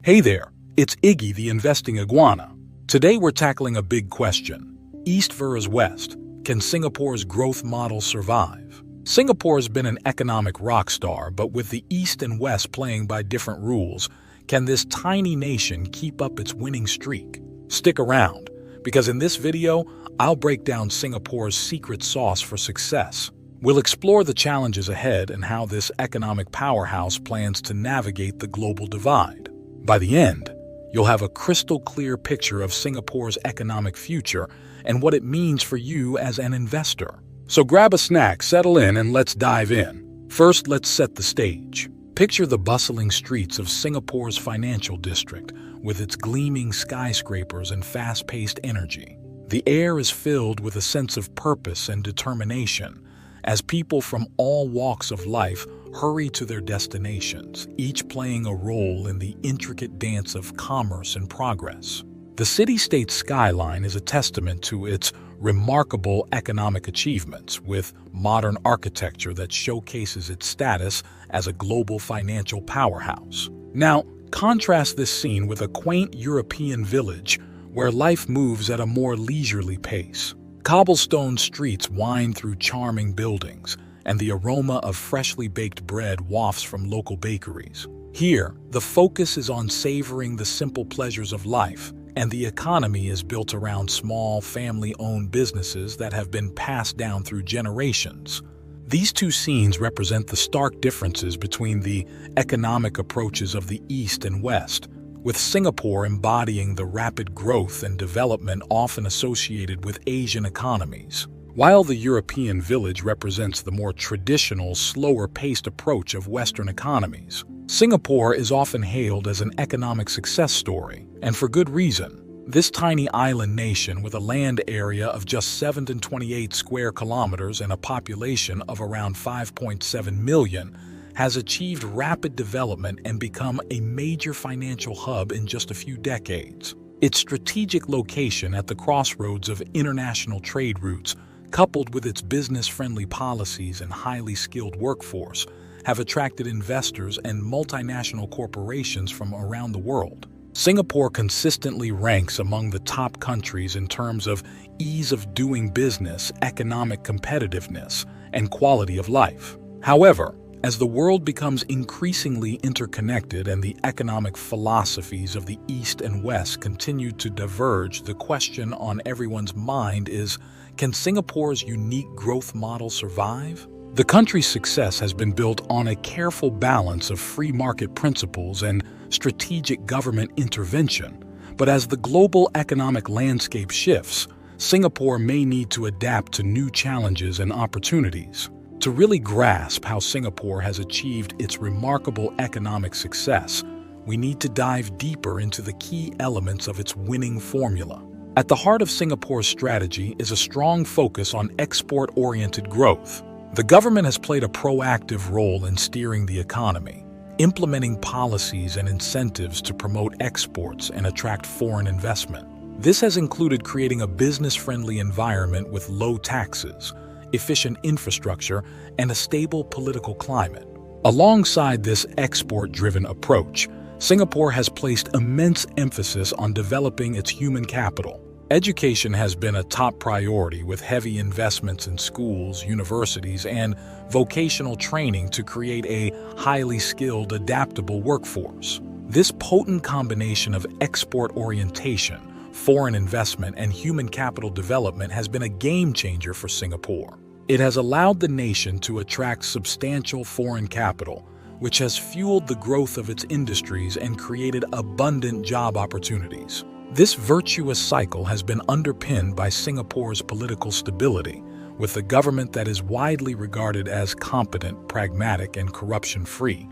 Hey there, it's Iggy the Investing Iguana. Today we're tackling a big question. East versus West. Can Singapore's growth model survive? Singapore's been an economic rock star, but with the East and West playing by different rules, can this tiny nation keep up its winning streak? Stick around, because in this video, I'll break down Singapore's secret sauce for success. We'll explore the challenges ahead and how this economic powerhouse plans to navigate the global divide. By the end, you'll have a crystal clear picture of Singapore's economic future and what it means for you as an investor. So grab a snack, settle in, and let's dive in. First, let's set the stage. Picture the bustling streets of Singapore's financial district with its gleaming skyscrapers and fast-paced energy. The air is filled with a sense of purpose and determination as people from all walks of life hurry to their destinations, each playing a role in the intricate dance of commerce and progress. The city-state skyline is a testament to its remarkable economic achievements, with modern architecture that showcases its status as a global financial powerhouse. Now, contrast this scene with a quaint European village where life moves at a more leisurely pace. Cobblestone streets wind through charming buildings, and the aroma of freshly baked bread wafts from local bakeries. Here, the focus is on savoring the simple pleasures of life, and the economy is built around small, family-owned businesses that have been passed down through generations. These two scenes represent the stark differences between the economic approaches of the East and West, with Singapore embodying the rapid growth and development often associated with Asian economies, while the European village represents the more traditional, slower-paced approach of Western economies. Singapore is often hailed as an economic success story, and for good reason. This tiny island nation, with a land area of just 728 square kilometers and a population of around 5.7 million, has achieved rapid development and become a major financial hub in just a few decades. Its strategic location at the crossroads of international trade routes, coupled with its business-friendly policies and highly skilled workforce, have attracted investors and multinational corporations from around the world. Singapore consistently ranks among the top countries in terms of ease of doing business, economic competitiveness, and quality of life. However, as the world becomes increasingly interconnected and the economic philosophies of the East and West continue to diverge, the question on everyone's mind is, can Singapore's unique growth model survive? The country's success has been built on a careful balance of free market principles and strategic government intervention. But as the global economic landscape shifts, Singapore may need to adapt to new challenges and opportunities. To really grasp how Singapore has achieved its remarkable economic success, we need to dive deeper into the key elements of its winning formula. At the heart of Singapore's strategy is a strong focus on export-oriented growth. The government has played a proactive role in steering the economy, implementing policies and incentives to promote exports and attract foreign investment. This has included creating a business-friendly environment with low taxes, efficient infrastructure, and a stable political climate. Alongside this export-driven approach, Singapore has placed immense emphasis on developing its human capital. Education has been a top priority, with heavy investments in schools, universities, and vocational training to create a highly skilled, adaptable workforce. This potent combination of export orientation, foreign investment, and human capital development has been a game-changer for Singapore. It has allowed the nation to attract substantial foreign capital, which has fueled the growth of its industries and created abundant job opportunities. This virtuous cycle has been underpinned by Singapore's political stability, with a government that is widely regarded as competent, pragmatic, and corruption-free.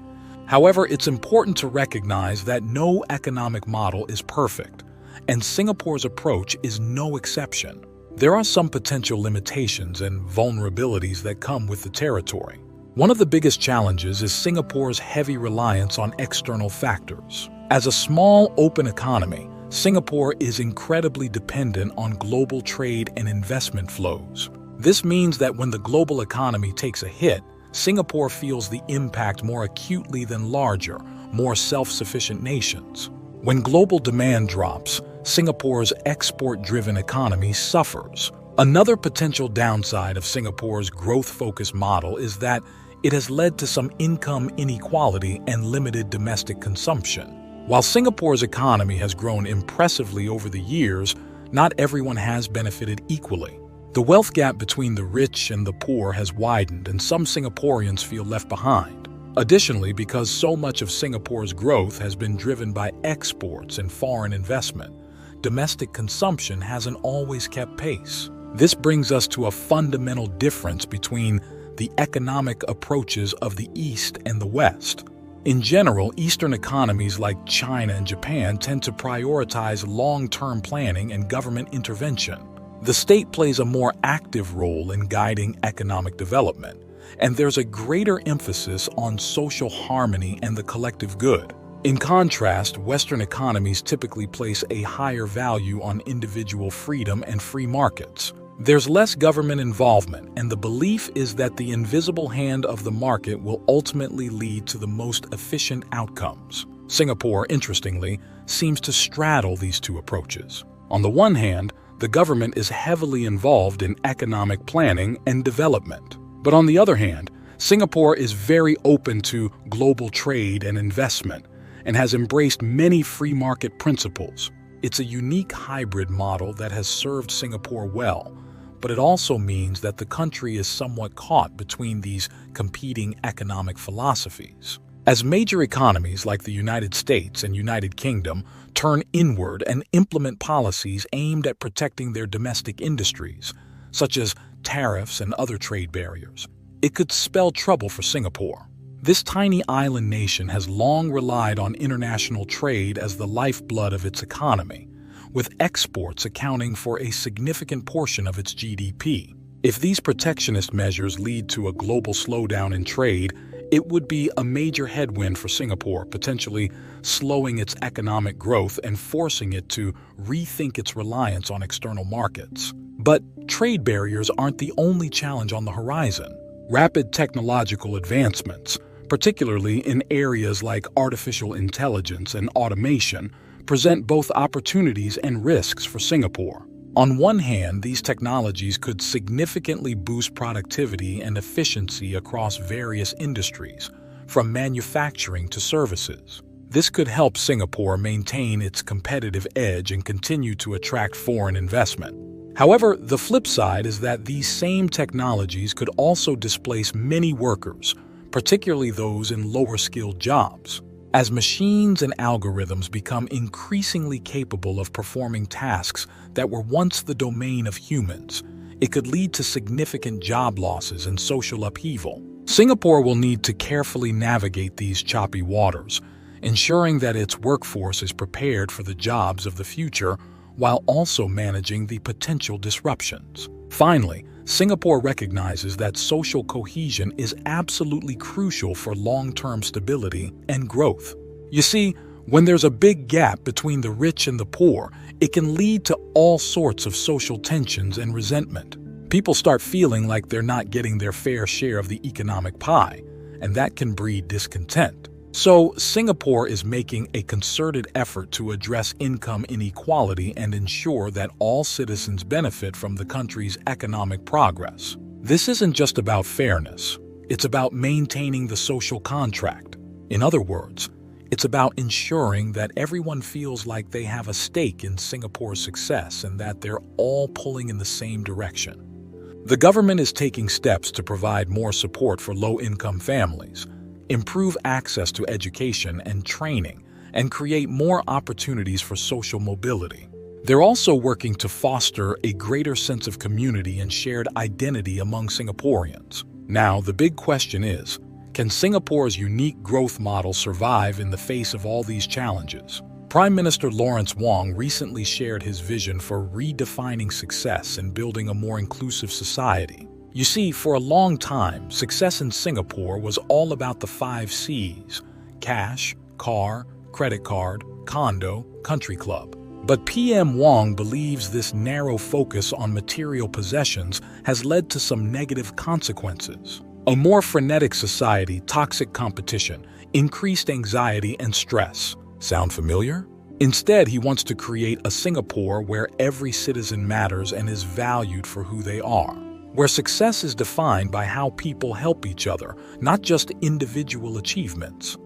However, it's important to recognize that no economic model is perfect, and Singapore's approach is no exception. There are some potential limitations and vulnerabilities that come with the territory. One of the biggest challenges is Singapore's heavy reliance on external factors. As a small, open economy, Singapore is incredibly dependent on global trade and investment flows. This means that when the global economy takes a hit, Singapore feels the impact more acutely than larger, more self-sufficient nations. When global demand drops, Singapore's export-driven economy suffers. Another potential downside of Singapore's growth-focused model is that it has led to some income inequality and limited domestic consumption. While Singapore's economy has grown impressively over the years, not everyone has benefited equally. The wealth gap between the rich and the poor has widened, and some Singaporeans feel left behind. Additionally, because so much of Singapore's growth has been driven by exports and foreign investment, domestic consumption hasn't always kept pace. This brings us to a fundamental difference between the economic approaches of the East and the West. In general, Eastern economies like China and Japan tend to prioritize long-term planning and government intervention. The state plays a more active role in guiding economic development, and there's a greater emphasis on social harmony and the collective good. In contrast, Western economies typically place a higher value on individual freedom and free markets. There's less government involvement, and the belief is that the invisible hand of the market will ultimately lead to the most efficient outcomes. Singapore, interestingly, seems to straddle these two approaches. On the one hand, the government is heavily involved in economic planning and development. But on the other hand, Singapore is very open to global trade and investment and has embraced many free market principles. It's a unique hybrid model that has served Singapore well, but it also means that the country is somewhat caught between these competing economic philosophies. As major economies like the United States and United Kingdom turn inward and implement policies aimed at protecting their domestic industries, such as tariffs and other trade barriers, it could spell trouble for Singapore. This tiny island nation has long relied on international trade as the lifeblood of its economy, with exports accounting for a significant portion of its GDP. If these protectionist measures lead to a global slowdown in trade, it would be a major headwind for Singapore, potentially slowing its economic growth and forcing it to rethink its reliance on external markets. But trade barriers aren't the only challenge on the horizon. Rapid technological advancements, particularly in areas like artificial intelligence and automation, present both opportunities and risks for Singapore. On one hand, these technologies could significantly boost productivity and efficiency across various industries, from manufacturing to services. This could help Singapore maintain its competitive edge and continue to attract foreign investment. However, the flip side is that these same technologies could also displace many workers, particularly those in lower-skilled jobs. As machines and algorithms become increasingly capable of performing tasks that were once the domain of humans, it could lead to significant job losses and social upheaval. Singapore will need to carefully navigate these choppy waters, ensuring that its workforce is prepared for the jobs of the future while also managing the potential disruptions. Finally, Singapore recognizes that social cohesion is absolutely crucial for long-term stability and growth. You see, when there's a big gap between the rich and the poor, it can lead to all sorts of social tensions and resentment. People start feeling like they're not getting their fair share of the economic pie, and that can breed discontent. So, Singapore is making a concerted effort to address income inequality and ensure that all citizens benefit from the country's economic progress. This isn't just about fairness, it's about maintaining the social contract. In other words, it's about ensuring that everyone feels like they have a stake in Singapore's success and that they're all pulling in the same direction. The government is taking steps to provide more support for low-income families, improve access to education and training, and create more opportunities for social mobility. They're also working to foster a greater sense of community and shared identity among Singaporeans. Now, the big question is, can Singapore's unique growth model survive in the face of all these challenges? Prime Minister Wong recently shared his vision for redefining success and building a more inclusive society. You see, for a long time, success in Singapore was all about the 5 C's: cash, car, credit card, condo, country club. But PM Wong believes this narrow focus on material possessions has led to some negative consequences. A more frenetic society, toxic competition, increased anxiety and stress. Sound familiar? Instead, he wants to create a Singapore where every citizen matters and is valued for who they are, where success is defined by how people help each other, not just individual achievements.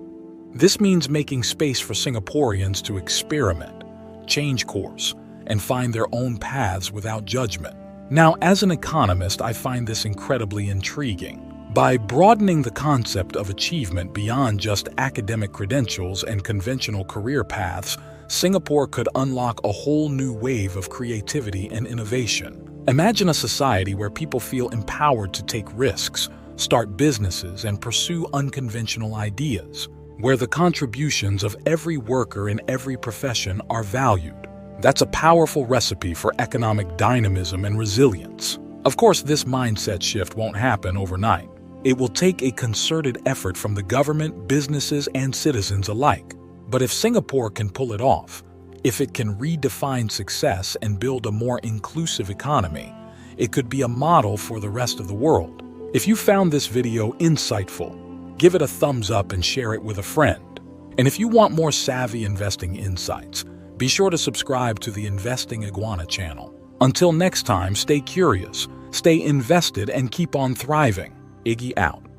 This means making space for Singaporeans to experiment, change course, and find their own paths without judgment. Now, as an economist, I find this incredibly intriguing. By broadening the concept of achievement beyond just academic credentials and conventional career paths, Singapore could unlock a whole new wave of creativity and innovation. Imagine a society where people feel empowered to take risks, start businesses, and pursue unconventional ideas, where the contributions of every worker in every profession are valued. That's a powerful recipe for economic dynamism and resilience. Of course, this mindset shift won't happen overnight. It will take a concerted effort from the government, businesses, and citizens alike. But if Singapore can pull it off, if it can redefine success and build a more inclusive economy, it could be a model for the rest of the world. If you found this video insightful, give it a thumbs up and share it with a friend. And if you want more savvy investing insights, be sure to subscribe to the Investing Iguana channel. Until next time, stay curious, stay invested, and keep on thriving. Iggy out.